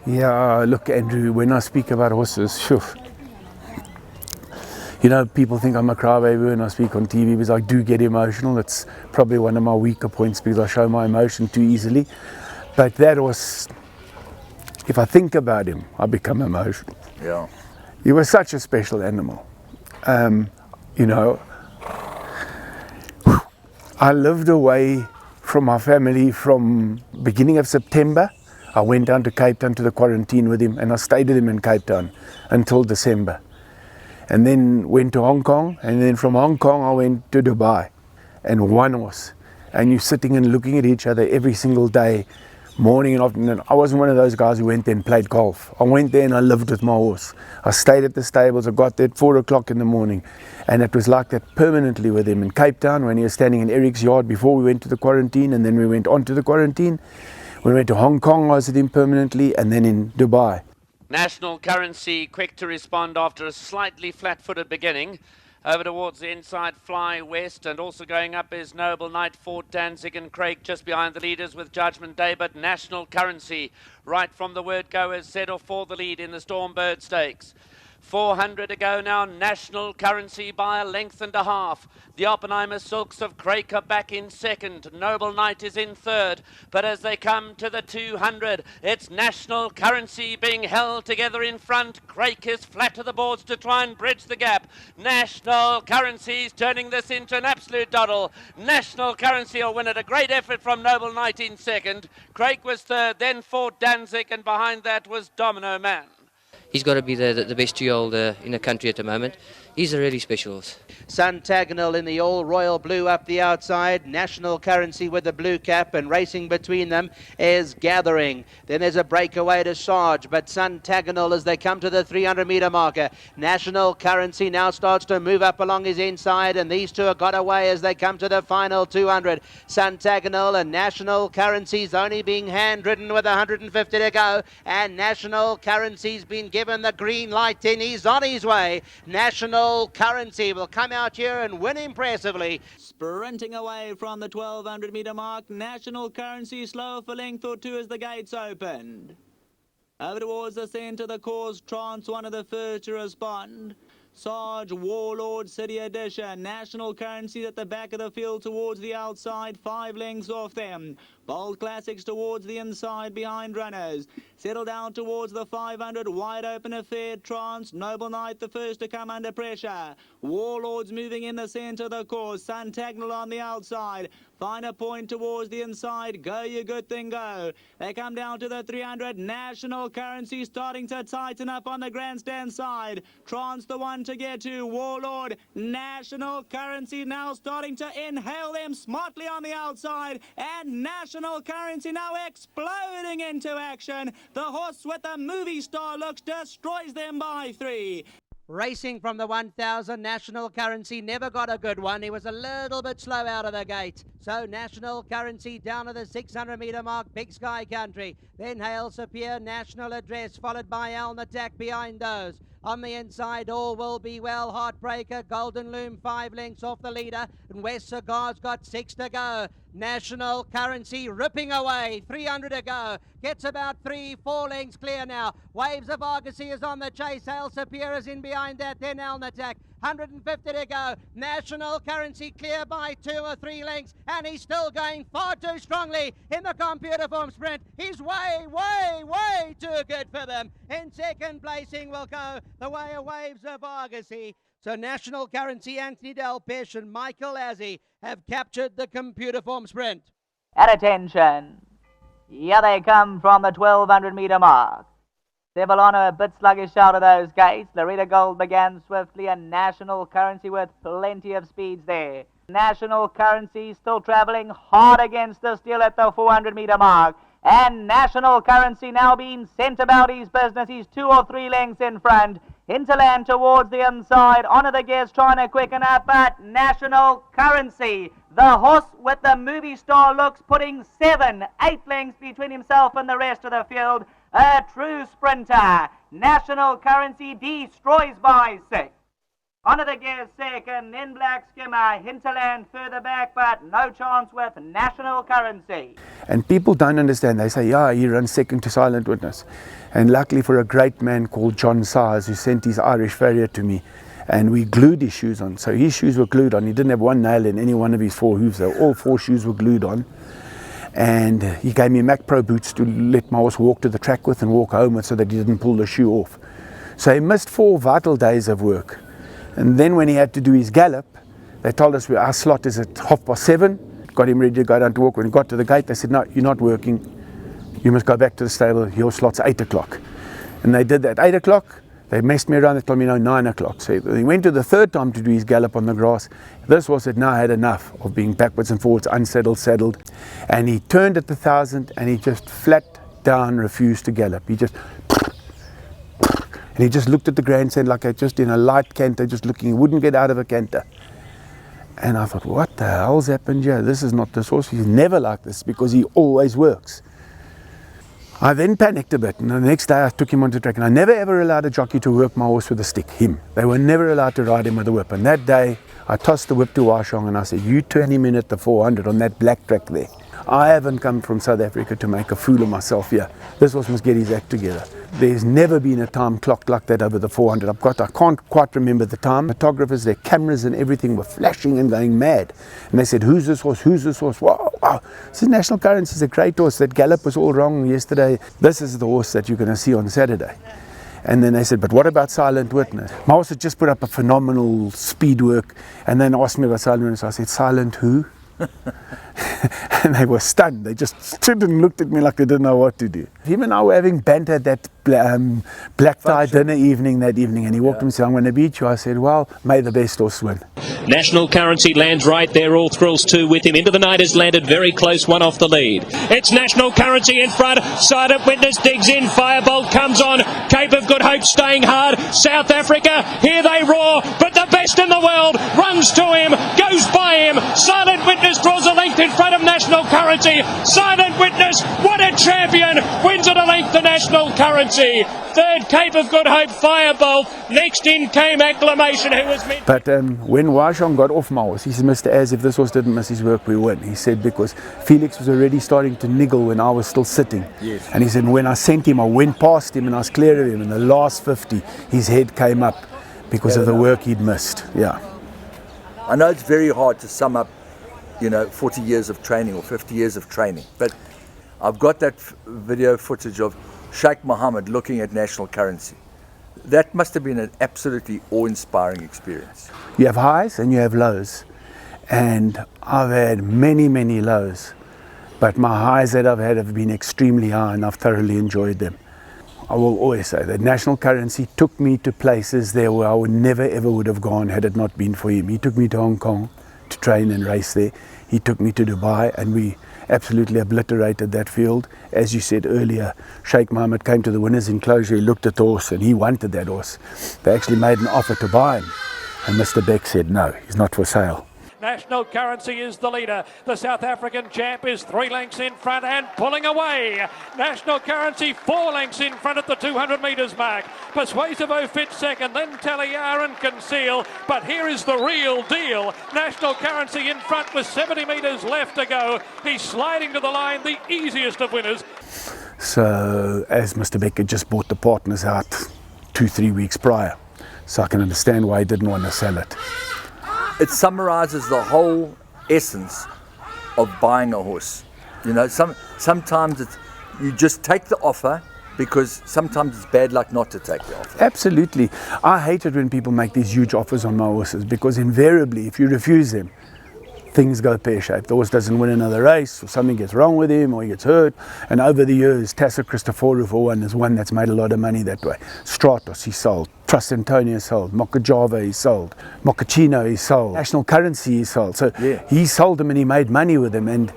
Yeah, look, Andrew, when I speak about horses, phew, you know, people think I'm a crybaby when I speak on TV because I do get emotional. It's probably one of my weaker points because I show my emotion too easily. But that was, if I think about him, I become emotional. Yeah. He was such a special animal. You know, I lived away from my family from beginning of September. I went down to Cape Town to the quarantine with him, and I stayed with him in Cape Town until December. And then went to Hong Kong, and then from Hong Kong I went to Dubai, and one horse. And you're sitting and looking at each other every single day, morning and afternoon. I wasn't one of those guys who went there and played golf. I went there and I lived with my horse. I stayed at the stables. I got there at 4 o'clock in the morning, and it was like that permanently with him in Cape Town when he was standing in Eric's yard before we went to the quarantine, and then we went on to the quarantine. When we went to Hong Kong, I was with him permanently, and then in Dubai. National Currency quick to respond after a slightly flat-footed beginning. Over towards the inside, Fly West, and also going up is Noble Knight, Fort Danzig and Craig just behind the leaders with Judgment Day, but National Currency right from the word go has set off for the lead in the Stormbird Stakes. 400 to go now, National Currency by a length and a half. The Oppenheimer Silks of Craig are back in second. Noble Knight is in third. But as they come to the 200, it's National Currency being held together in front. Craig is flat to the boards to try and bridge the gap. National Currency is turning this into an absolute doddle. National Currency will win it. A great effort from Noble Knight in second. Craig was third, then Fort Danzig, and behind that was Domino Man. He's got to be the best 2-year-old in the country at the moment. He's a really special horse. Suntagonal in the all royal blue up the outside. National Currency with the blue cap, and racing between them is Gathering. Then there's a breakaway to Sarge, but Suntagonal as they come to the 300-meter marker. National Currency now starts to move up along his inside, and these two have got away as they come to the final 200. Suntagonal and National Currency's only being hand-ridden with 150 to go, and National Currency's been given the green light in. He's on his way. National Currency will come out here and win impressively. Sprinting away from the 1200-meter mark, National Currency slow for length or two as the gates opened. Over towards the centre, the course, Trance, one of the first to respond. Sarge, Warlord, City Edition, National Currency at the back of the field towards the outside, 5 lengths off them. Bold Classics towards the inside behind runners. Settle down towards the 500, wide open affair, Trance, Noble Knight the first to come under pressure. Warlords moving in the centre of the course, Suntagonal on the outside. Find a point towards the inside, go you good thing go. They come down to the 300, National Currency starting to tighten up on the grandstand side. Trance the one to get to, Warlord, National Currency now starting to inhale them smartly on the outside, and National Currency now exploding into action. The horse with the movie star looks destroys them by 3. Racing from the 1000, National Currency never got a good one. He was a little bit slow out of the gate. So National Currency down to the 600-meter mark, Big Sky Country. Then Hail Superior, National Address, followed by Elm Attack behind those. On the inside, All Will Be Well, Heartbreaker, Golden Loom, 5 lengths off the leader, and West Cigar's got 6 to go. National Currency ripping away, 300 to go, gets about 3-4 lengths clear now. Waves of Argosy is on the chase, Hail Superior is in behind that, then Elm Attack. 150 to go. National Currency clear by 2 or 3 lengths, and he's still going far too strongly in the computer form sprint. He's way too good for them. In second placing will go the way of Waves of Argosy. So National Currency, Anthony Delpeche and Michael Azzie have captured the computer form sprint. At attention, here they come from the 1200-meter mark. Sevillano a bit sluggish out of those gates. Loretta Gold began swiftly, and National Currency with plenty of speeds there. National Currency still travelling hard against the steel at the 400-meter mark. And National Currency now being sent about his business. He's 2 or 3 lengths in front. Hinterland towards the inside. Honor the Guest trying to quicken up, but National Currency, the horse with the movie star looks, putting 7, 8 lengths between himself and the rest of the field. A true sprinter. National Currency destroys by 6. Onto the gear second, in Black Skimmer, Hinterland further back, but no chance with National Currency. And people don't understand. They say, yeah, he runs second to Silent Witness. And luckily for a great man called John Sars, who sent his Irish farrier to me, and we glued his shoes on. So his shoes were glued on. He didn't have one nail in any one of his 4 hooves. So all 4 shoes were glued on. And he gave me Mac Pro boots to let my horse walk to the track with and walk home with so that he didn't pull the shoe off. So he missed 4 vital days of work. And then when he had to do his gallop, they told us our slot is at 7:30. Got him ready to go down to walk. When he got to the gate, they said, no, you're not working. You must go back to the stable. Your slot's 8 o'clock. And they did that. 8 o'clock, they messed me around. They told me, no, 9 o'clock. So he went to the 3rd time to do his gallop on the grass. This horse had now had enough of being backwards and forwards, unsettled, saddled. And he turned at the 1,000 and he just flat down refused to gallop. He just... And he just looked at the grandstand like just in a light canter, just looking. He wouldn't get out of a canter. And I thought, what the hell's happened here? This is not this horse. He's never like this because he always works. I then panicked a bit, and the next day I took him onto the track, and I never ever allowed a jockey to work my horse with a stick, him. They were never allowed to ride him with a whip. And that day, I tossed the whip to Washong and I said, you turn him in at the 400 on that black track there. I haven't come from South Africa to make a fool of myself here. This horse must get his act together. There's never been a time clocked like that over the 400. I can't quite remember the time. Photographers, their cameras and everything were flashing and going mad. And they said, who's this horse? Who's this horse? Wow, wow. This is National Currency. It's a great horse. That gallop was all wrong yesterday. This is the horse that you're going to see on Saturday. And then they said, but what about Silent Witness? My horse had just put up a phenomenal speed work. And then asked me about Silent Witness. I said, Silent who? And they were stunned. They just stood and looked at me like they didn't know what to do. Him and I were having banter at that black tie dinner evening that evening, and he walked and said, I'm going to beat you. I said, well, may the best horse win. National Currency lands right there, All Thrills 2 with him. Into the night has landed very close, one off the lead. It's National Currency in front. Silent Witness digs in. Firebolt comes on. Cape of Good Hope staying hard. South Africa, here they roar, but the best in the world runs to him, goes by him. Silent Witness draws a length in front of National Currency. Silent Witness, what a champion, wins at a length to National Currency. 3rd, Cape of Good Hope, Firebolt. Next in came Acclamation, who was meant. But when Washong got off my horse, he said, Mr. Az, if this horse didn't miss his work, we win. He said, because Felix was already starting to niggle when I was still sitting. Yes. And he said, when I sent him, I went past him and I was clear of him. In the last 50, his head came up because of the work he'd missed. Yeah. I know it's very hard to sum up, 40 years of training or 50 years of training. But I've got that video footage of Sheikh Mohammed looking at National Currency. That must have been an absolutely awe-inspiring experience. You have highs and you have lows. And I've had many, many lows. But my highs that I've had have been extremely high, and I've thoroughly enjoyed them. I will always say that National Currency took me to places there where I would never ever would have gone had it not been for him. He took me to Hong Kong to train and race there. He took me to Dubai, and we absolutely obliterated that field. As you said earlier, Sheikh Mohammed came to the winner's enclosure, he looked at the horse and he wanted that horse. They actually made an offer to buy him, and Mr. Beck said no, he's not for sale. National Currency is the leader. The South African champ is 3 lengths in front and pulling away. National Currency 4 lengths in front at the 200 metres mark. Persuasive Fit second, then Taliyar and Conceal. But here is the real deal. National Currency in front with 70 metres left to go. He's sliding to the line, the easiest of winners. So, as Mr. Beck had just bought the partners out 2-3 weeks prior, so I can understand why he didn't want to sell it. It summarizes the whole essence of buying a horse. Sometimes you just take the offer because sometimes it's bad luck not to take the offer. Absolutely. I hate it when people make these huge offers on my horses, because invariably if you refuse them, things go pear-shaped. The horse doesn't win another race, or something gets wrong with him, or he gets hurt. And over the years, Tassa Christoforou for one is one that's made a lot of money that way. Stratos he sold, Trust Antonio sold, Mokajava he sold, Mochaccino he sold, National Currency he sold. So yeah, he sold them and he made money with them. And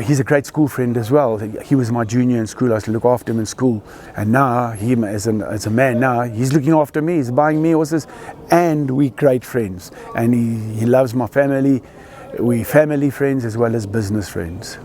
he's a great school friend as well. He was my junior in school. I used to look after him in school. And now, him as a man now, he's looking after me. He's buying me horses. And we're great friends. And he loves my family. We're family friends as well as business friends.